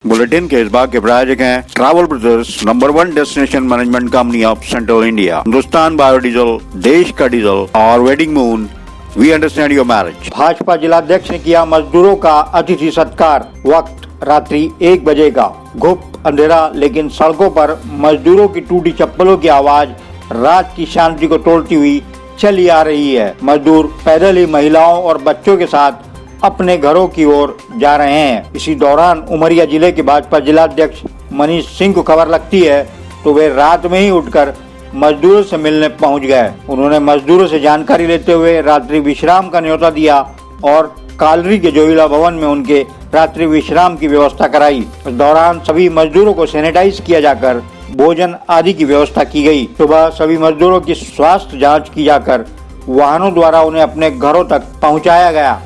Bulletin के इस भाग के प्रायोजक हैं travel brothers, number 1 destination management company of central India, Hindustan biodiesel, देश का डीजल और wedding moon. We understand your marriage. Bhajpa जिलाध्यक्ष ने किया मजदूरों का अतिथि सत्कार। वक्त रात्रि 1 बजे का। घुप अंधेरा, लेकिन सड़कों पर मजदूरों की टूटी चप्पलों की आवाज रात की शांति को तोड़ती हुई चली आ रही है। मजदूर पैदल ही महिलाओं और बच्चों के साथ अपने घरों की ओर जा रहे हैं। इसी दौरान उमरिया जिले के भाजपा जिलाध्यक्ष मनीष सिंह को खबर लगती है तो वे रात में ही उठकर मजदूरों से मिलने पहुंच गए। उन्होंने मजदूरों से जानकारी लेते हुए रात्रि विश्राम का न्योता दिया और कालरी के जोइला भवन में उनके रात्रि विश्राम की व्यवस्था कराई। इस दौरान सभी मजदूरों को सैनिटाइज किया जाकर भोजन आदि की व्यवस्था की गई। सुबह सभी मजदूरों की स्वास्थ्य जाँच की जाकर वाहनों द्वारा उन्हें अपने घरों तक पहुँचाया गया।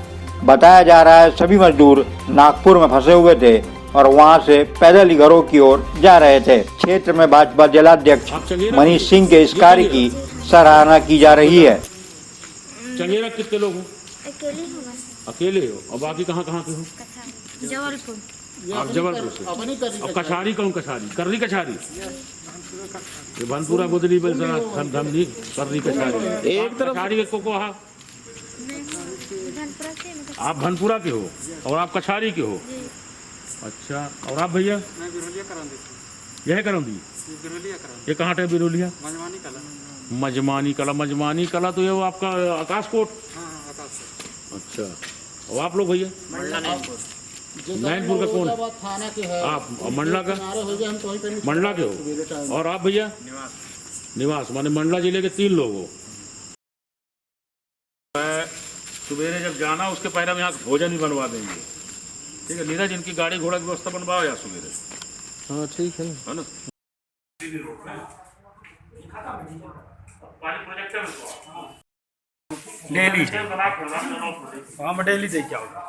बताया जा रहा है सभी मजदूर नागपुर में फंसे हुए थे और वहां से पैदल ही घरों की ओर जा रहे थे। क्षेत्र में भाजपा जिलाध्यक्ष मनीष सिंह के इस कार्य की सराहना की जा रही है। चंगेरा कितने लोग हो? अकेले हो। और बाकी कहाँ कहाँ के हो? जबलपुर। आप जबलपुर से। और कछारी कौन? कछारी करली कछारी, ये भनपुरा बुदली बलसना धमनी करली कछारी। एक तरफ कछारी को कहा आप भनपुरा के हो और आप कछारी के हो। अच्छा, और आप भैया? मैं बिरोलिया करांदी। यह करांदी? ये कहाँ है बिरोलिया? मजमानी कला। मजमानी कला। मजमानी कला तो ये वो आपका आकाशकोट। हाँ, आकाशकोट। अच्छा, और आप लोग भैया? नैनपुर का कौन? थाना के है आप? और मंडला का? मंडला के हो। और आप भैया? निवास माने मंडला जिले के 3 लोग हो। सुबेरे जब जाना उसके पहले हम यहाँ भोजन ही बनवा देंगे, ठीक है? नीरज, इनकी गाड़ी घोड़ा की व्यवस्था बनवाओ यार सुबेरे। हाँ ठीक है ना। डेली हम डेली दे क्या होगा।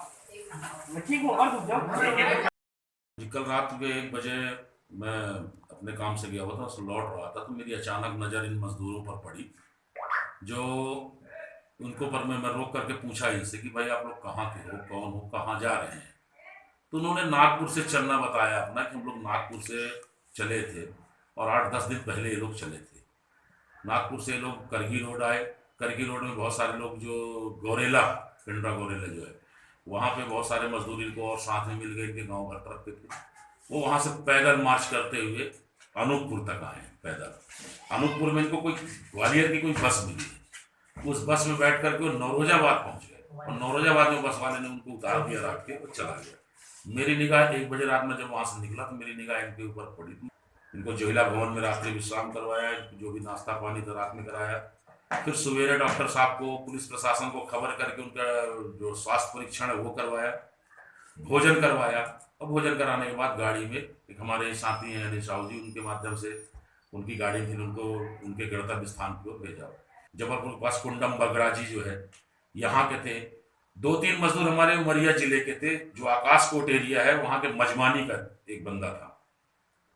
कल रात के 1 बजे मैं अपने काम से गया हुआ था, लौट रहा था तो मेरी अचानक नज़र इन मजदूरों पर पड़ी। जो उनको पर मैं रोक करके पूछा इनसे कि भाई आप लोग कहाँ के हो, कौन हो, कहाँ जा रहे हैं? तो उन्होंने नागपुर से चलना बताया अपना, कि हम लोग नागपुर से चले थे और 8-10 दिन पहले ये लोग चले थे। नागपुर से ये लोग करगी रोड आए। करगी रोड में बहुत सारे लोग जो गौरेला, पिंडरा गौरेला जो है, वहाँ पे बहुत सारे मजदूर इनको और साथ में मिल गए, इनके गाँव घर तरफ के थे। वो वहाँ से पैदल मार्च करते हुए अनूपपुर तक आए पैदल। अनूपपुर में इनको कोई ग्वालियर की कोई बस मिली, उस बस में बैठ करके वो नौरोजाबाद पहुंच गए और नौरोजाबाद में बस वाले ने उनको उतार दिया रात के और चला गया। मेरी निगाह 1 बजे रात में जब वहां से निकला तो मेरी निगाह इनके ऊपर पड़ी थी। इनको जोहिला भवन में रात्रि विश्राम करवाया, जो भी नाश्ता पानी था रात में कराया। फिर सवेरे डॉक्टर साहब को, पुलिस प्रशासन को खबर करके उनका जो स्वास्थ्य परीक्षण है वो करवाया, भोजन करवाया। और भोजन कराने के बाद गाड़ी में एक हमारे साथी हैं अनिल साहू जी, उनके माध्यम से उनकी गाड़ी में उनको उनके गंतव्य स्थान की ओर भेजा। जबलपुर के पास कुंडम बगराजी जो है यहाँ के थे। 2-3 मजदूर हमारे उमरिया जिले के थे, जो आकाशकोट एरिया है वहाँ के मजमानी का एक बंदा था,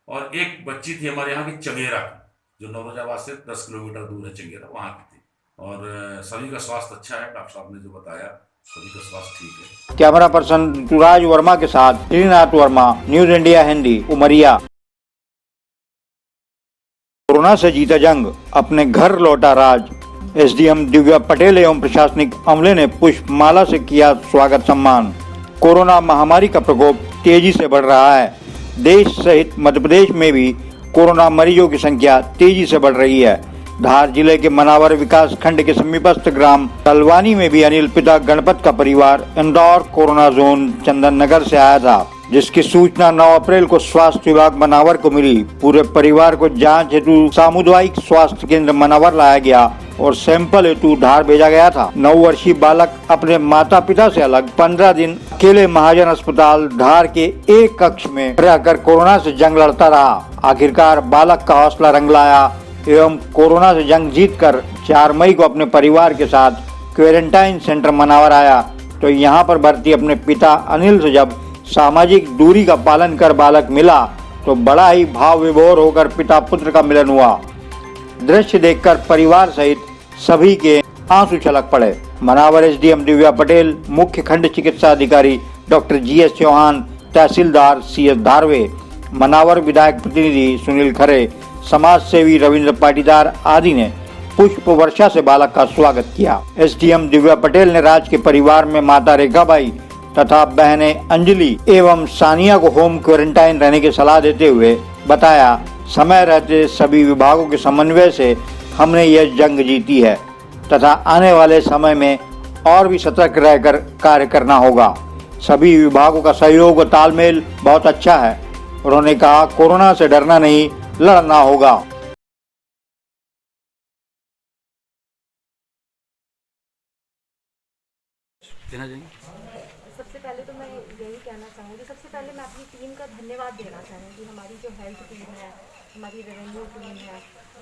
और एक बच्ची थी हमारे यहाँ की चंगेरा की, जो नौरोजाबाद से 10 किलोमीटर दूर है चंगेरा, वहाँ की थी। और सभी का स्वास्थ्य अच्छा है, डॉक्टर साहब ने जो बताया सभी का स्वास्थ्य ठीक है। कैमरा पर्सन ऋतुराज वर्मा के साथ Shrinath Verma, news India Hindi, Umaria. Corona से जीता जंग, अपने घर लौटा राज। एसडीएम दिव्या पटेल एवं प्रशासनिक अमले ने पुष्प माला से किया स्वागत सम्मान। कोरोना महामारी का प्रकोप तेजी से बढ़ रहा है। देश सहित मध्य प्रदेश में भी कोरोना मरीजों की संख्या तेजी से बढ़ रही है। धार जिले के मनावर विकास खंड के समीपस्थ ग्राम तलवानी में भी अनिल पिता गणपत का परिवार इंदौर कोरोना जोन चंदन नगर से आया था, जिसकी सूचना 9 अप्रैल को स्वास्थ्य विभाग मनावर को मिली। पूरे परिवार को जांच हेतु सामुदायिक स्वास्थ्य केंद्र मनावर लाया गया और सैंपल हेतु धार भेजा गया था। 9 वर्षीय बालक अपने माता पिता से अलग 15 दिन अकेले महाजन अस्पताल धार के एक कक्ष में रहकर कोरोना से जंग लड़ता रहा। आखिरकार बालक का हौसला रंग लाया एवं कोरोना से जंग जीतकर 4 मई को अपने परिवार के साथ क्वारंटाइन सेंटर मनावर आया। तो यहाँ पर भर्ती अपने पिता अनिल से जब सामाजिक दूरी का पालन कर बालक मिला तो बड़ा ही भाव विभोर होकर पिता पुत्र का मिलन हुआ। दृश्य देखकर परिवार सहित सभी के आंसू छलक पड़े। मनावर एसडीएम दिव्या पटेल, मुख्य खंड चिकित्सा अधिकारी डॉक्टर GS चौहान, तहसीलदार CS धारवे, मनावर विधायक प्रतिनिधि सुनील खरे, समाज सेवी रविंद्र पाटीदार आदि ने पुष्प वर्षा से बालक का स्वागत किया। SDM दिव्या पटेल ने राज के परिवार में माता रेखाबाई तथा बहनें अंजलि एवं सानिया को होम क्वारंटाइन रहने की सलाह देते हुए बताया, समय रहते सभी विभागों के समन्वय से हमने यह जंग जीती है तथा आने वाले समय में और भी सतर्क रहकर कार्य करना होगा। सभी विभागों का सहयोग व तालमेल बहुत अच्छा है। उन्होंने कहा, कोरोना से डरना नहीं, लड़ना होगा। सबसे पहले तो मैं यही कहना चाहूँगी, सबसे पहले मैं अपनी टीम का धन्यवाद देना चाहूँगी। हमारी जो हेल्थ टीम है, हमारी रेवेन्यू टीम है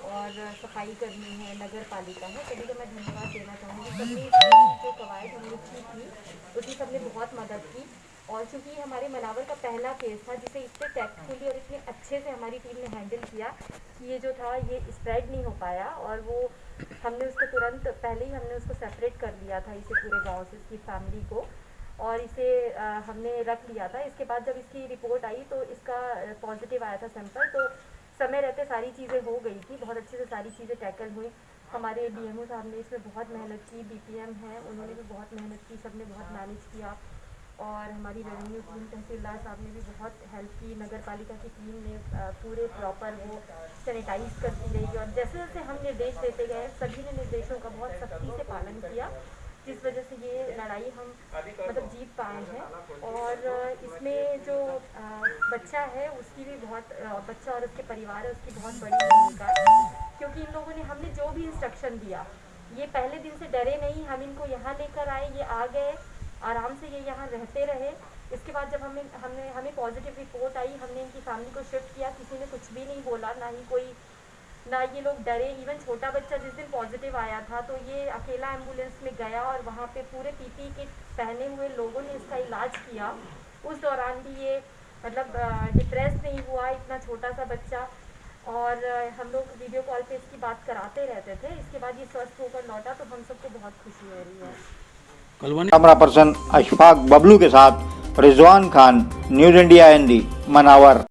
और सफाई कर्मी है, नगर पालिका है, सभी को मैं धन्यवाद देना चाहूँगी। सबने जो कवायद हमने की थी उसकी सबने बहुत मदद की। और चूँकि हमारे मनावर का पहला केस था जिसे इतने टैक्टफुली और इतने अच्छे से हमारी टीम ने हैंडल किया कि ये जो था ये स्प्रेड नहीं हो पाया और वो हमने उसको तुरंत पहले ही हमने उसको सेपरेट कर लिया था इसे पूरे गांव से, इसकी फैमिली को, और इसे हमने रख लिया था। इसके बाद जब इसकी रिपोर्ट आई तो इसका पॉजिटिव आया था सैंपल, तो समय रहते सारी चीज़ें हो गई थी, बहुत अच्छे से सारी चीज़ें टैकल हुई। हमारे DMO साहब ने इसमें बहुत मेहनत की, BPM है उन्होंने भी बहुत मेहनत की, सबने बहुत मैनेज किया और हमारी रेवेन्यू टीम तहसीलदार साहब ने भी बहुत हेल्प की। नगर पालिका की टीम ने पूरे प्रॉपर वो सैनिटाइज करती रही और जैसे जैसे हम निर्देश देते गए सभी ने निर्देशों का बहुत सख्ती से पालन किया, जिस वजह से ये लड़ाई हम मतलब जीत पाए हैं। और इसमें जो बच्चा है उसकी भी बहुत बच्चा और उसके परिवार है उसकी बहुत बड़ी भूमिका है, क्योंकि इन लोगों ने हमने जो भी इंस्ट्रक्शन दिया ये पहले दिन से डरे नहीं, हम इनको यहाँ लेकर आए, ये आ गए आराम से, ये यहाँ रहते रहे। इसके बाद जब हमें पॉजिटिव रिपोर्ट आई, हमने इनकी फैमिली को शिफ्ट किया, किसी ने कुछ भी नहीं बोला, ना ये लोग डरे। इवन छोटा बच्चा जिस दिन पॉजिटिव आया था तो ये अकेला एम्बुलेंस में गया और वहाँ पे पूरे PPE किट पहने हुए लोगों ने इसका इलाज किया। उस दौरान भी ये मतलब डिप्रेस नहीं हुआ, इतना छोटा सा बच्चा। और हम लोग वीडियो कॉल पे इसकी बात कराते रहते थे। इसके बाद ये स्वस्थ होकर लौटा तो हम सबको बहुत खुशी हो रही है। कैमरा पर्सन अशफाक बबलू के साथ रिजवान खान, न्यूज़ इंडिया हिंदी, मनावर।